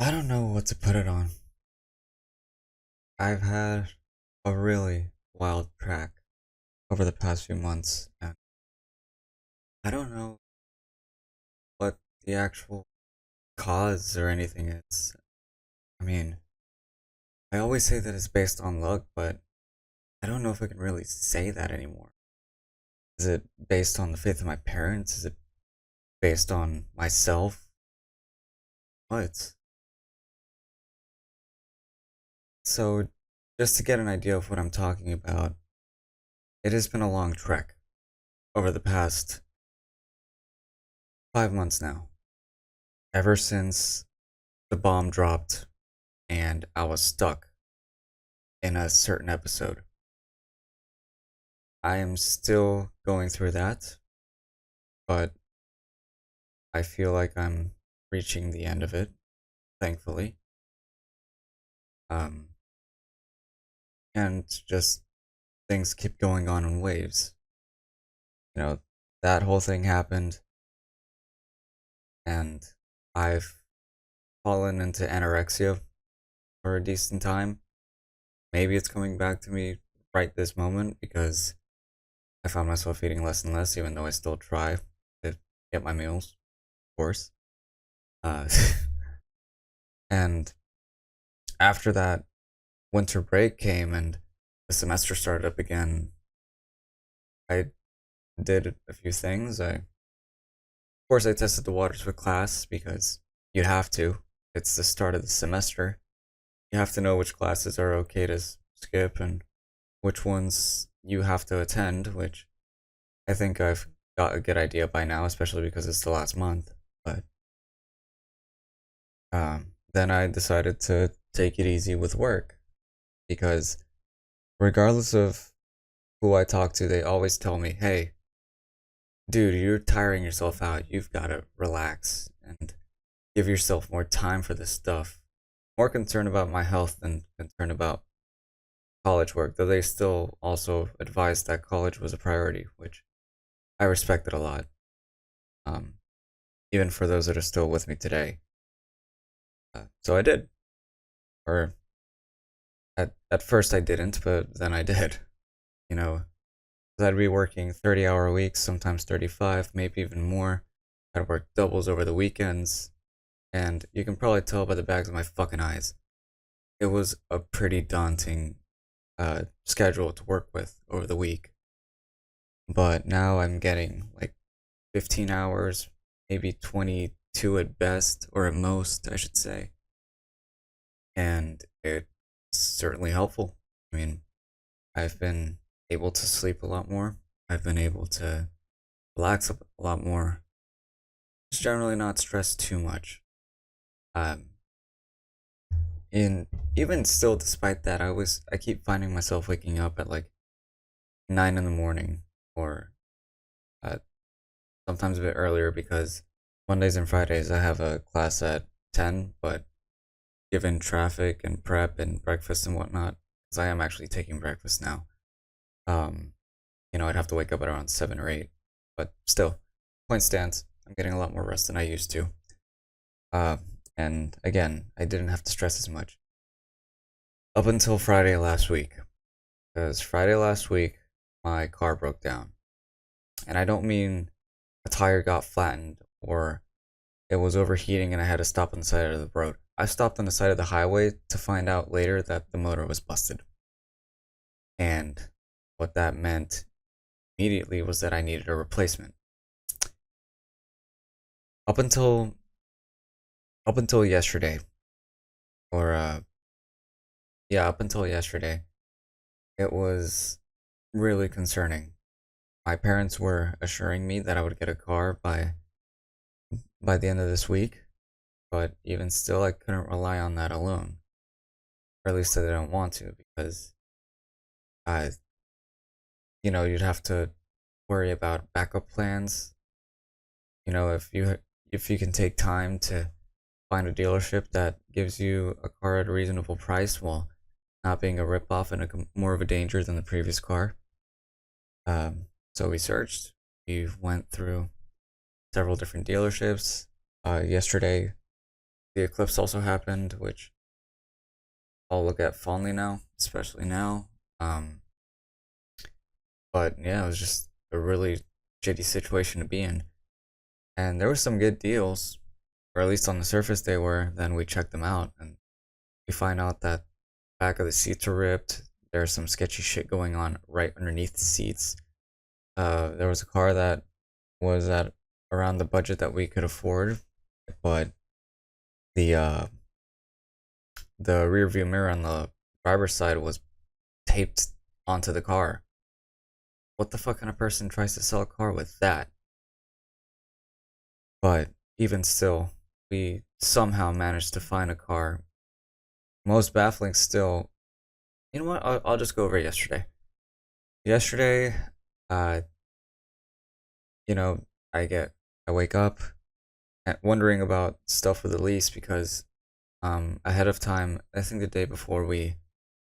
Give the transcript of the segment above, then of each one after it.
I don't know what to put it on. I've had a really wild track over the past few months, and I don't know what the actual cause or anything is. I mean, I always say that it's based on luck, but I don't know if I can really say that anymore. Is it based on the faith of my parents? Is it based on myself? What? So, just to get an idea of what I'm talking about, it has been a long trek over the past 5 months now. Ever since the bomb dropped and I was stuck in a certain episode. I am still going through that, but I feel like I'm reaching the end of it, thankfully. Um, and just things keep going on in waves. You know, that whole thing happened, and I've fallen into anorexia for a decent time. Maybe it's coming back to me right this moment because I found myself eating less and less, even though I still try to get my meals, of course. Uh, and after that winter break came and the semester started up again, I did a few things. Of course, I tested the waters with class because you'd have to. It's the start of the semester. You have to know which classes are okay to skip and which ones you have to attend, which I think I've got a good idea by now, especially because it's the last month. But then I decided to take it easy with work because regardless of who I talk to, they always tell me, hey, dude, you're tiring yourself out. You've got to relax and give yourself more time for this stuff. More concerned about my health than concerned about college work, though they still also advised that college was a priority, which I respected a lot, um, even for those that are still with me today. So I did. Or at first I didn't, but then I did. You know, I'd be working 30-hour weeks, sometimes 35, maybe even more. I'd work doubles over the weekends, and you can probably tell by the bags of my fucking eyes. It was a pretty daunting schedule to work with over the week. But now I'm getting like 15 hours, maybe 22 at best, or at most, I should say. And it's certainly helpful. I mean, I've been able to sleep a lot more. I've been able to relax a lot more. Just generally not stress too much. Um, and even still, despite that, I keep finding myself waking up at like 9 in the morning, or uh, sometimes a bit earlier because Mondays and Fridays I have a class at 10. But given traffic and prep and breakfast and whatnot, because I am actually taking breakfast now, um, I'd have to wake up at around 7 or 8. But still, point stands. I'm getting a lot more rest than I used to. Uh, and again, I didn't have to stress as much up until Friday last week. Because Friday last week, my car broke down. And I don't mean a tire got flattened or it was overheating and I had to stop on the side of the road. I stopped on the side of the highway to find out later that the motor was busted. And what that meant immediately was that I needed a replacement. Up until up until yesterday, or yeah, up until yesterday, it was really concerning. My parents were assuring me that I would get a car by the end of this week, but even still, I couldn't rely on that alone. Or at least I didn't want to because I, you'd have to worry about backup plans. If you can take time to find a dealership that gives you a car at a reasonable price while not being a ripoff and more of a danger than the previous car. So we searched. We went through several different dealerships. Yesterday, the eclipse also happened, which I'll look at fondly now, especially now. But yeah, it was just a really shitty situation to be in. And there were some good deals, or at least on the surface they were. Then we checked them out, and we find out that back of the seats are ripped. There's some sketchy shit going on right underneath the seats. There was a car that was at around the budget that we could afford, but the rear view mirror on the driver's side was taped onto the car. What the fuck kind of person tries to sell a car with that? But even still, we somehow managed to find a car. Most baffling still, you know what? I'll just go over it yesterday. Yesterday, uh, you know, I wake up wondering about stuff with the lease because ahead of time, I think the day before, we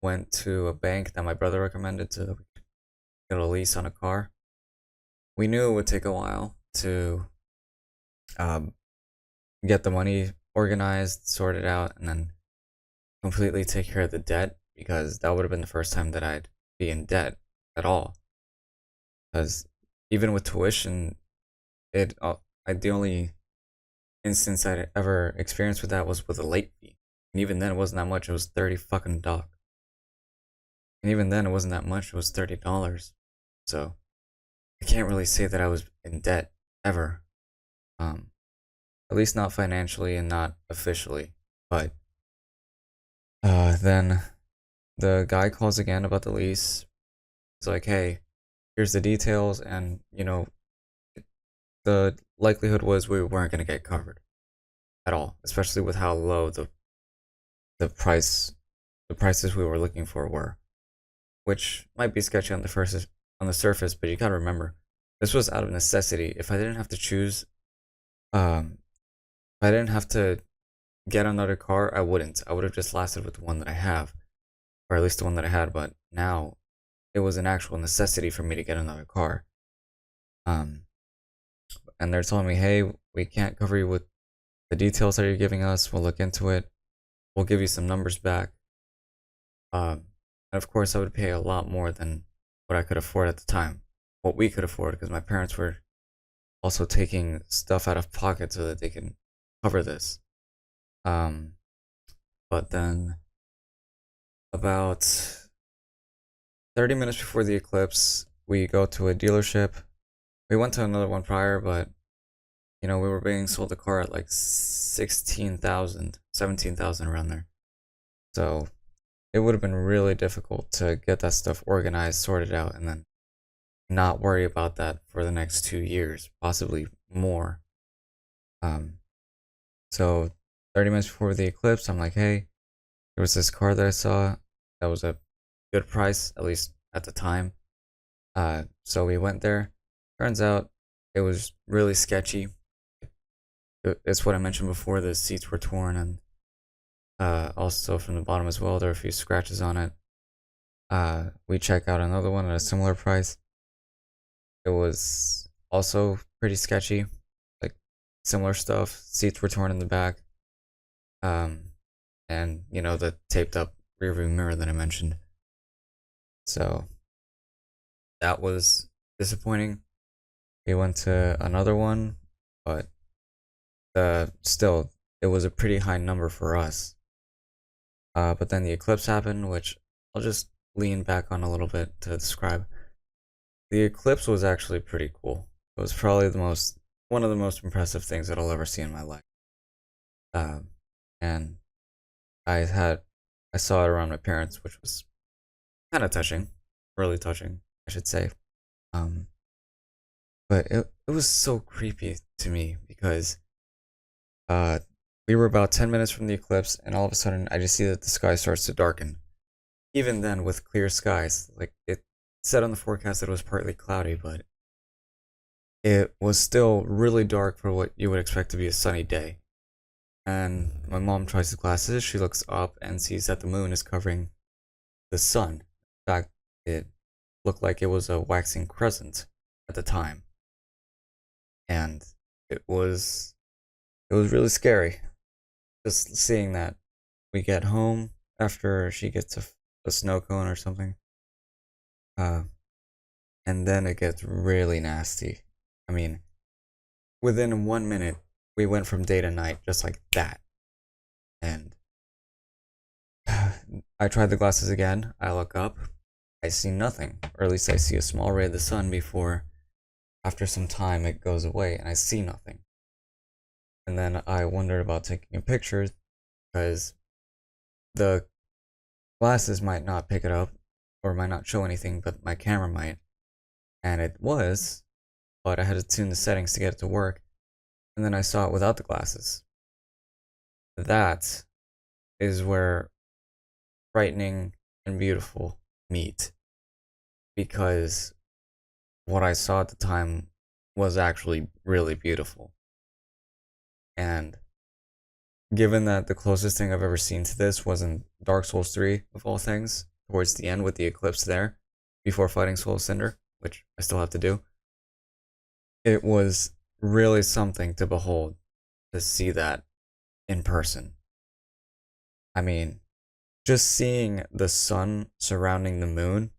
went to a bank that my brother recommended to get a lease on a car. We knew it would take a while to get the money organized, sorted out, and then completely take care of the debt, because that would have been the first time that I'd be in debt at all. Because even with tuition, the only instance I'd ever experienced with that was with a late fee. And even then, it wasn't that much. It was 30 fucking dollars. And even then, it wasn't that much. It was $30. So I can't really say that I was in debt ever. At least not financially and not officially. But then the guy calls again about the lease. It's like, hey, here's the details, and the likelihood was we weren't gonna get covered at all, especially with how low the prices we were looking for were, which might be sketchy on the surface, but you gotta remember, this was out of necessity. If I didn't have to choose, if I didn't have to get another car, I wouldn't. I would have just lasted with the one that I have, or at least the one that I had. But now, it was an actual necessity for me to get another car. And they're telling me, hey, we can't cover you with the details that you're giving us. We'll look into it. We'll give you some numbers back. And of course, I would pay a lot more than what I could afford at the time. What we could afford, because my parents were also taking stuff out of pocket so that they can cover this. But then, about 30 minutes before the eclipse, we go to a dealership. We went to another one prior, but we were being sold a car at like 16,000, 17,000 around there. So it would have been really difficult to get that stuff organized, sorted out, and then not worry about that for the next 2 years, possibly more. So 30 minutes before the eclipse, I'm like, hey, there was this car that I saw that was a good price, at least at the time. So we went there. Turns out it was really sketchy. It's what I mentioned before. The seats were torn, and also from the bottom as well, there were a few scratches on it. We check out another one at a similar price. It was also pretty sketchy, like similar stuff. Seats were torn in the back. And the taped up rearview mirror that I mentioned. So that was disappointing. We went to another one, but still, it was a pretty high number for us. But then the eclipse happened, which I'll just lean back on a little bit to describe. The eclipse was actually pretty cool. It was probably one of the most impressive things that I'll ever see in my life. And I saw it around my parents, which was kind of touching, really touching, I should say. But it was so creepy to me because we were about 10 minutes from the eclipse, and all of a sudden I just see that the sky starts to darken. Even then, with clear skies, like it said on the forecast that it was partly cloudy, but it was still really dark for what you would expect to be a sunny day. And my mom tries the glasses. She looks up and sees that the moon is covering the sun. In fact, it looked like it was a waxing crescent at the time. And it was really scary. just seeing that we get home after she gets a snow cone or something, uh, and then it gets really nasty. I mean, within 1 minute, we went from day to night just like that. And I tried the glasses again. I look up. I see nothing, or at least I see a small ray of the sun before, after some time, it goes away and I see nothing. And then I wondered about taking a picture because the glasses might not pick it up or might not show anything, but my camera might. And it was, but I had to tune the settings to get it to work. And then I saw it without the glasses. That is where frightening and beautiful meet, because what I saw at the time was actually really beautiful. And given that the closest thing I've ever seen to this was in Dark Souls 3, of all things, towards the end with the eclipse there, before fighting Soul Cinder, which I still have to do, it was really something to behold, to see that in person. I mean, just seeing the sun surrounding the moon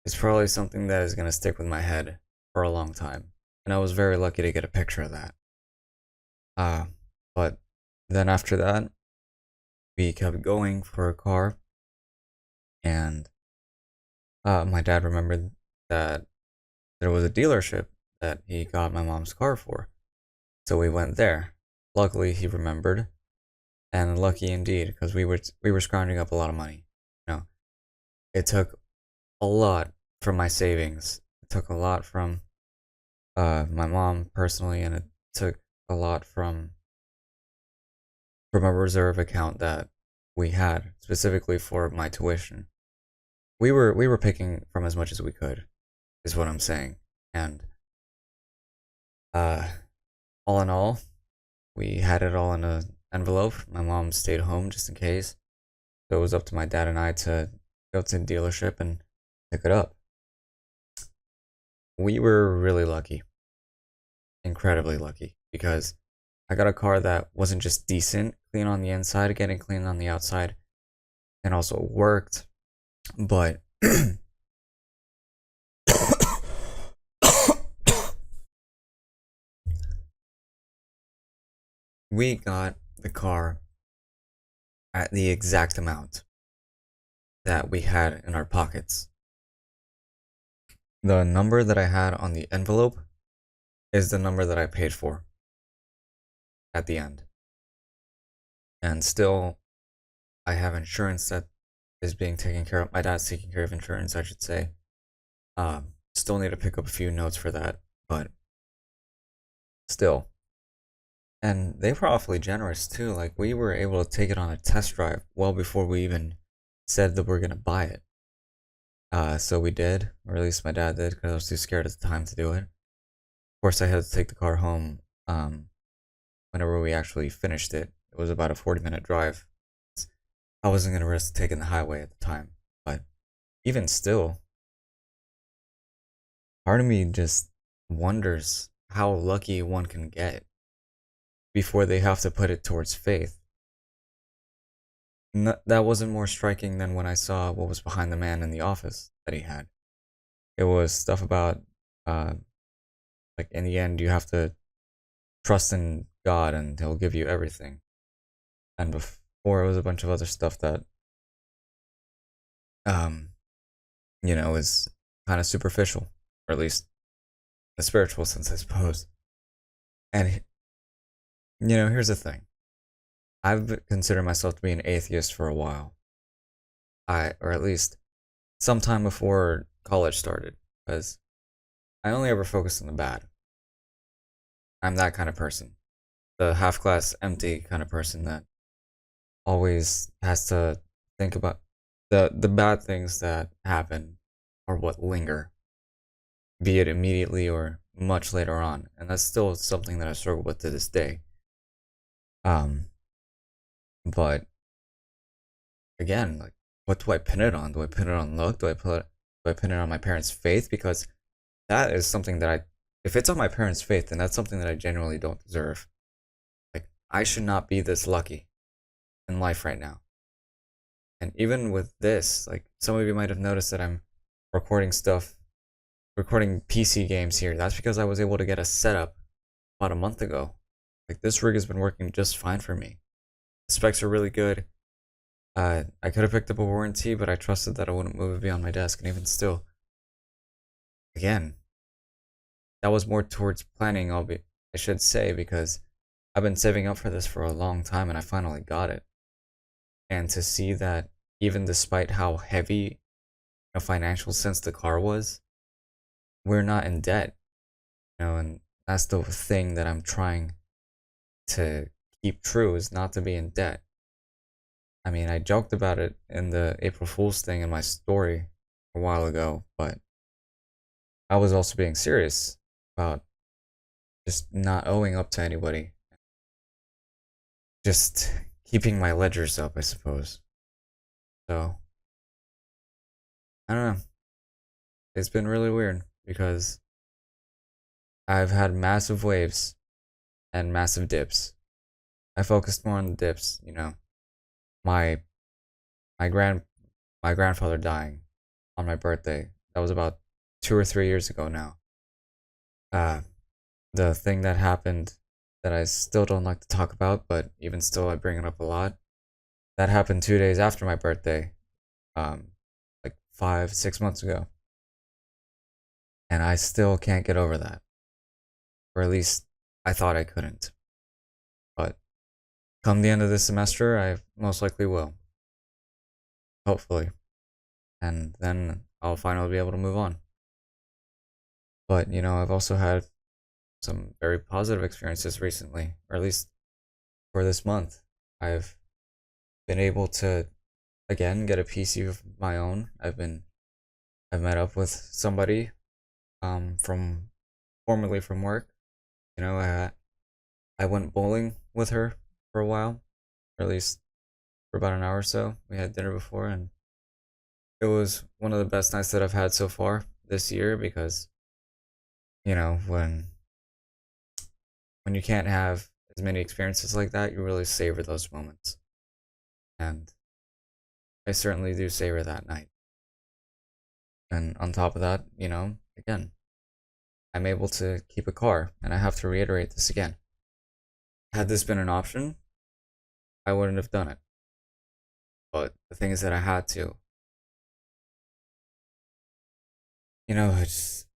is probably something that is going to stick with my head for a long time. And I was very lucky to get a picture of that. But then after that, we kept going for a car, and my dad remembered that there was a dealership that he got my mom's car for. So we went there. Luckily, he remembered, and lucky indeed, because we were scrounging up a lot of money. You know, it took a lot from my savings. It took a lot from my mom personally, and it took a lot from a reserve account that we had specifically for my tuition. We were picking from as much as we could, is what I'm saying. And all in all, we had it all in an envelope. My mom stayed home just in case. So it was up to my dad and I to go to the dealership and pick it up. We were really lucky. Incredibly lucky. Because I got a car that wasn't just decent, clean on the inside, getting clean on the outside, and also worked, but we got the car at the exact amount that we had in our pockets. The number that I had on the envelope is the number that I paid for at the end. And still, I have insurance that is being taken care of. My dad's taking care of insurance, I should say. Still need to pick up a few notes for that, but still. And they were awfully generous too. Like, we were able to take it on a test drive well before we even said that we're gonna buy it. So we did, or at least my dad did, because I was too scared at the time to do it. Of course, I had to take the car home whenever we actually finished it. It was about a 40-minute drive. I wasn't gonna risk taking the highway at the time, but even still, part of me just wonders how lucky one can get before they have to put it towards faith. That wasn't more striking than when I saw what was behind the man in the office that he had. It was stuff about, like, in the end, you have to trust in God and He'll give you everything. And before, it was a bunch of other stuff that, is kind of superficial, or at least the spiritual sense, I suppose. And, here's the thing. I've considered myself to be an atheist for a while. Or at least sometime before college started, because I only ever focused on the bad. I'm that kind of person. The half glass empty kind of person that always has to think about the bad things that happen or what linger, be it immediately or much later on. And that's still something that I struggle with to this day. But again, like, what do I pin it on? Do I pin it on luck? Do I pin it on my parents' faith? Because that is something that if it's on my parents' faith, then that's something that I genuinely don't deserve. Like, I should not be this lucky in life right now. And even with this, like some of you might have noticed that I'm recording stuff, recording PC games here. That's because I was able to get a setup about a month ago. Like this rig has been working just fine for me. The specs are really good. I could have picked up a warranty, but I trusted that I wouldn't move it beyond my desk. And even still, again, that was more towards planning, I should say, because I've been saving up for this for a long time and I finally got it. And to see that even despite how heavy in a financial sense the car was, we're not in debt. And that's the thing that I'm trying to keep true, is not to be in debt. I mean, I joked about it in the April Fool's thing in my story a while ago, but I was also being serious about just not owing up to anybody. Just keeping my ledgers up, I suppose. So, I don't know. It's been really weird because I've had massive waves and massive dips. I focused more on the dips, My my grandfather dying on my birthday. That was about 2 or 3 years ago now. The thing that happened that I still don't like to talk about, but even still I bring it up a lot. That happened 2 days after my birthday, like 5, 6 months ago. And I still can't get over that. Or at least I thought I couldn't. But come the end of this semester, I most likely will. Hopefully. And then I'll finally be able to move on. But, I've also had some very positive experiences recently, or at least for this month. I've been able to, again, get a PC of my own. I've met up with somebody from formerly from work. I went bowling with her for a while, or at least for about an hour or so. We had dinner before, and it was one of the best nights that I've had so far this year because, when you can't have as many experiences like that, you really savor those moments. And I certainly do savor that night. And on top of that, again, I'm able to keep a car, and I have to reiterate this again. Had this been an option, I wouldn't have done it. But the thing is that I had to. It's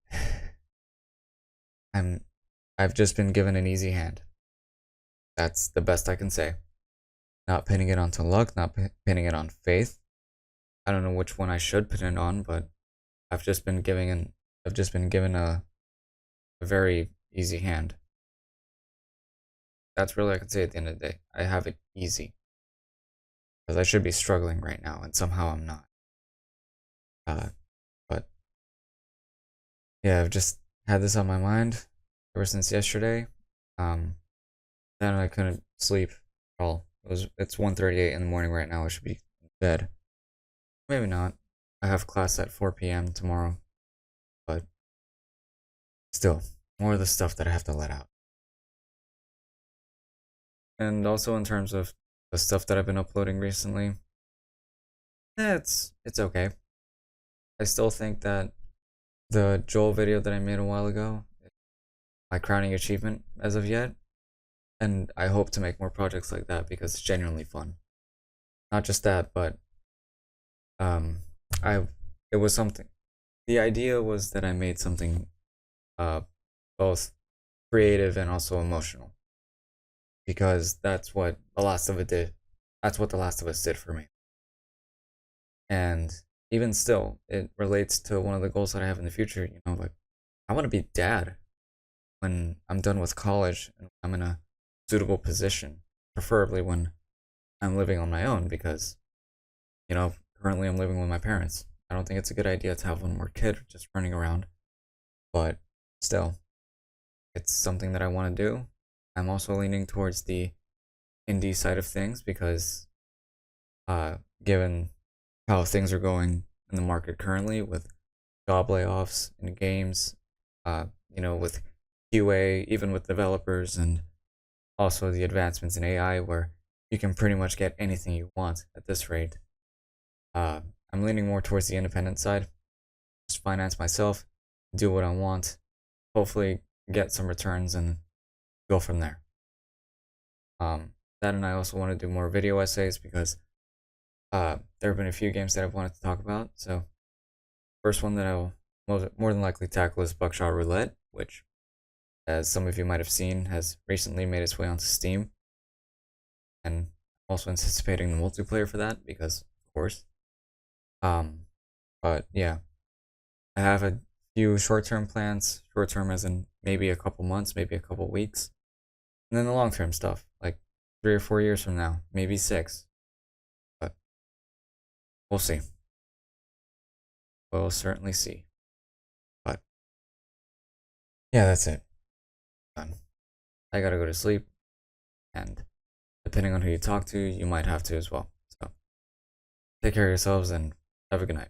I've just been given an easy hand. That's the best I can say. Not pinning it onto luck, not pinning it on faith. I don't know which one I should pin it on, but I've just been given a very easy hand. That's really all I can say at the end of the day. I have it easy. Because I should be struggling right now, and somehow I'm not. But yeah, I've just had this on my mind ever since yesterday. Then I couldn't sleep at all. It's 1:38 in the morning right now. I should be in bed. Maybe not. I have class at 4 p.m. tomorrow. But still, more of the stuff that I have to let out. And also in terms of the stuff that I've been uploading recently, it's okay. I still think that the Joel video that I made a while ago is my crowning achievement as of yet. And I hope to make more projects like that because it's genuinely fun. Not just that, but it was something. The idea was that I made something both creative and also emotional. Because that's what The Last of Us did. That's what The Last of Us did for me. And even still, it relates to one of the goals that I have in the future. Like I want to be dad when I'm done with college and I'm in a suitable position, preferably when I'm living on my own because, currently I'm living with my parents. I don't think it's a good idea to have one more kid just running around, but still, it's something that I want to do. I'm also leaning towards the indie side of things because, given how things are going in the market currently with job layoffs in games, with QA, even with developers and also the advancements in AI where you can pretty much get anything you want at this rate. I'm leaning more towards the independent side. Just finance myself, do what I want, hopefully get some returns and go from there. That and I also want to do more video essays because there have been a few games that I've wanted to talk about. So first one that I'll more than likely tackle is Buckshot Roulette, which, as some of you might have seen, has recently made its way onto Steam. And I'm also anticipating the multiplayer for that because, of course. But yeah, I have a few short-term plans. Short-term as in maybe a couple months, maybe a couple weeks. And then the long-term stuff, like 3 or 4 years from now, maybe 6. But we'll see. We'll certainly see. But yeah, that's it. Done. I gotta go to sleep. And depending on who you talk to, you might have to as well. So take care of yourselves and have a good night.